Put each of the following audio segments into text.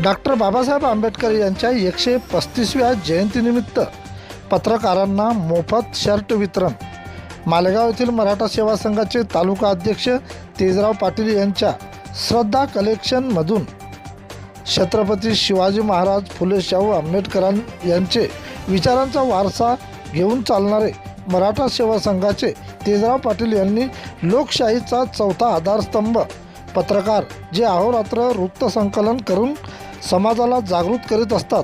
Doctor Babasaheb Ambedkar यांच्या 135व्या जयंतीनिमित्त पत्रकारांना मोफत शर्ट वितरण. मालेगाव येथील मराठा सेवा संघाचे तालुका अध्यक्ष तेजराव पाटील यांच्या श्रद्धा कलेक्शनमधून छत्रपती शिवाजी महाराज फुले शाहू आंबेडकर यांचे विचारांचा वारसा घेऊन चालणारे मराठा सेवा संघाचे तेजराव पाटील यांनी लोकशाहीचा चौथा आधारस्तंभ पत्रकार जे अहोरात्र वृत्तसंकलन करून समाजाला जागृत करीत असतात,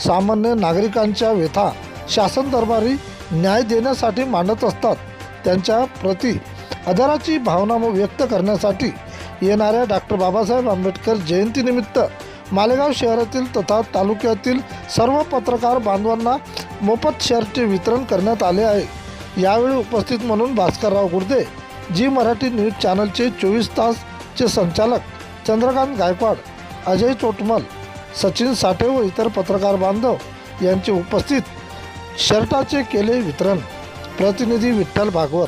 सामान्य नागरिकांच्या व्यथा शासन दरबारी न्याय देण्यासाठी मांडत असतात, त्यांच्या प्रति आदराची भावना व्यक्त करण्यासाठी येणाऱ्या डॉक्टर बाबासाहेब आंबेडकर जयंतीनिमित्त मालेगाव शहरातील तथा तालुक्यातील सर्व पत्रकार बांधवांना मोफत शर्टचे वितरण करण्यात आले आहे. यावेळी उपस्थित म्हणून भास्करराव गुर्दे, जी मराठी न्यूज चॅनलचे 24 तासचे संचालक चंद्रकांत गायकवाड, अजय चोटमल, सचिन साठे व इतर पत्रकार बांधव यांचे उपस्थित शर्टाचे केले वितरण. प्रतिनिधी विठ्ठल भागवत.